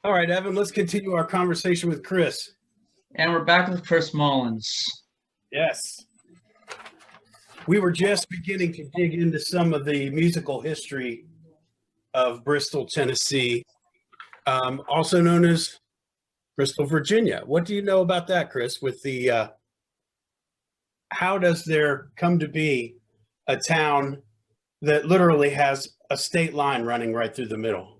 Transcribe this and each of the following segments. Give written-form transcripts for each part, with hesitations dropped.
All right, Evan, let's continue our conversation with Chris. And we're back with Chris Mullins. Yes. We were just beginning to dig into some of the musical history of Bristol, Tennessee, also known as Bristol, Virginia. What do you know about that, Chris? With the how does there come to be a town that literally has a state line running right through the middle?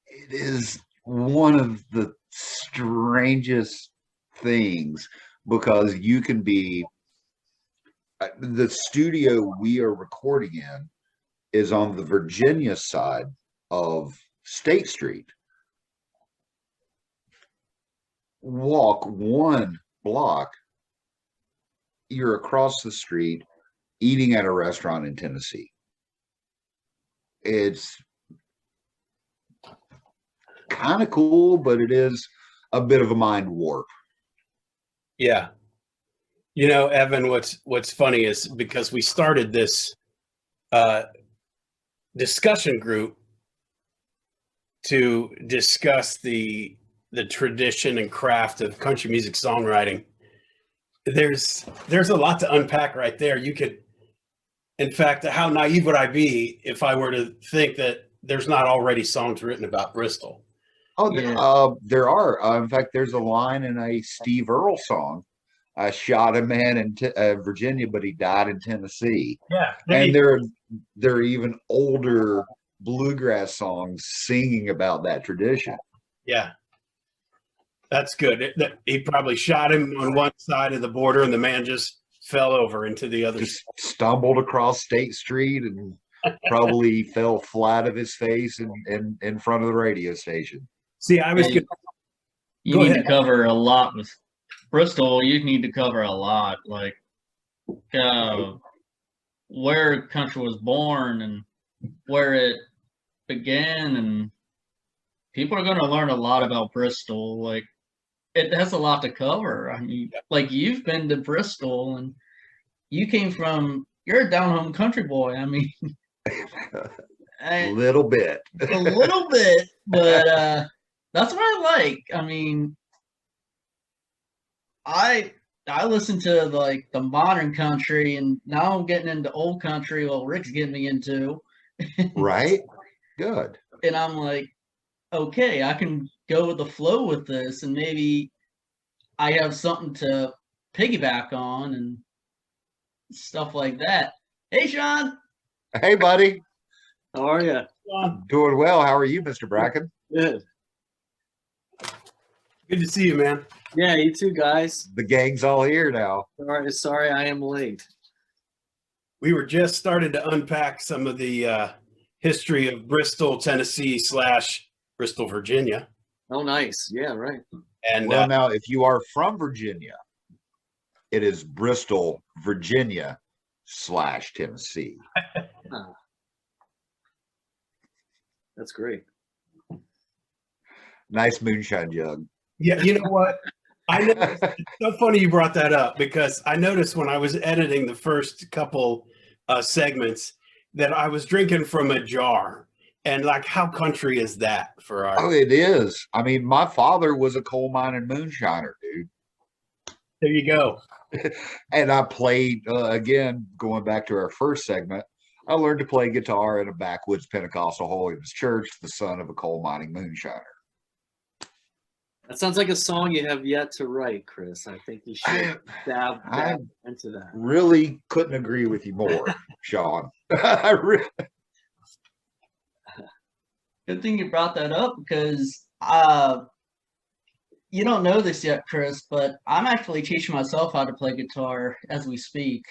It is one of the strangest things because you can be the studio we are recording in is on the Virginia side of State Street. Walk one block, you're across the street eating at a restaurant in Tennessee. It's kind of cool, but it is a bit of a mind warp. Yeah. You know, Evan, what's funny is because we started this discussion group to discuss the tradition and craft of country music songwriting. There's a lot to unpack right there. You could, in fact, how naive would I be if I were to think that there's not already songs written about Bristol? Oh, there are. In fact, there's a line in a Steve Earle song. I shot a man in Virginia, but he died in Tennessee. Yeah, and there are even older bluegrass songs singing about that tradition. Yeah, that's good. He probably shot him on one side of the border, and the man just fell over into the other. Just stumbled across State Street and probably fell flat of his face in front of the radio station. See, I was. You need to cover a lot with Bristol. You need to cover a lot, like where country was born and where it began, and people are going to learn a lot about Bristol. Like, it has a lot to cover. I mean, like, you've been to Bristol and you're a down home country boy. I mean, a little bit, but that's what I like. I mean, I listen to like the modern country, and now I'm getting into old country. Well, Rick's getting me into. Right. Good. And I'm like, okay, I can go with the flow with this, and maybe I have something to piggyback on and stuff like that. Hey, Shawn. Hey, buddy. How are you? Doing well. How are you, Mr. Bracken? Good. Good to see you, man. Yeah, you too, guys. The gang's all here now. Sorry, I am late. We were just starting to unpack some of the history of Bristol, Tennessee / Bristol, Virginia. Oh, nice. Yeah, right. And well, now, if you are from Virginia, it is Bristol, Virginia / Tennessee. That's great. Nice moonshine jug. Yeah, you know what? I know it's so funny you brought that up, because I noticed when I was editing the first couple segments that I was drinking from a jar. And like, how country is that for our? Oh, it is. I mean, my father was a coal mining moonshiner, dude. There you go. And I played, again, going back to our first segment, I learned to play guitar in a backwoods Pentecostal holiness church, the son of a coal mining moonshiner. That sounds like a song you have yet to write, Chris. I think you should dab into that. Really couldn't agree with you more, Shawn. Good thing you brought that up, because you don't know this yet, Chris, but I'm actually teaching myself how to play guitar as we speak.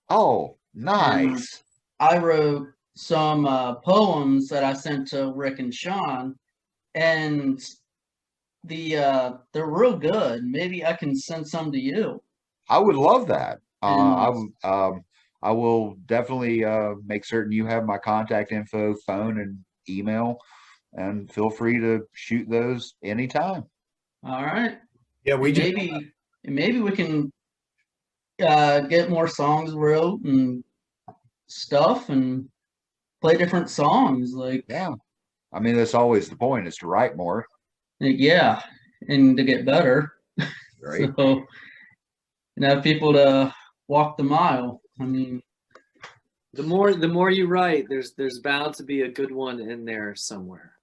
Oh, nice. And I wrote some poems that I sent to Rick and Shawn, and they're real good. Maybe I can send some to you. I would love that. I will definitely make certain you have my contact info, phone and email, and feel free to shoot those anytime. All right. Yeah, maybe we can get more songs wrote and stuff and play different songs. Like, yeah, I mean, that's always the point, is to write more. Yeah, and to get better. Right. So, and have people to walk the mile. I mean, The more you write, there's bound to be a good one in there somewhere.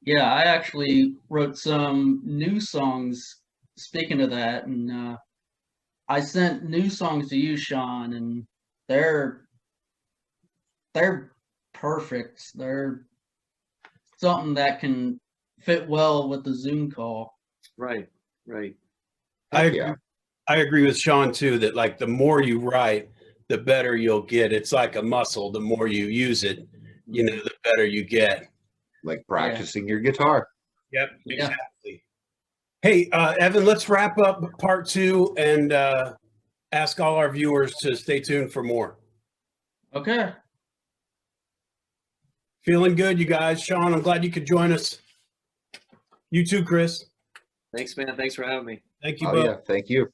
yeah, I actually wrote some new songs. Speaking of that, and I sent new songs to you, Shawn, and they're perfect. They're something that can fit well with the Zoom call. Right, right. I Heck agree. yeah. I agree with Shawn too, that like the more you write, the better you'll get. It's like a muscle. The more you use it, the better you get. Like practicing your guitar. Yep, Yeah. exactly. Hey, Evan, let's wrap up part 2 and ask all our viewers to stay tuned for more. Okay. Feeling good, you guys. Shawn, I'm glad you could join us. You too, Chris. Thanks, man. Thanks for having me. Thank you Oh both. yeah, thank you.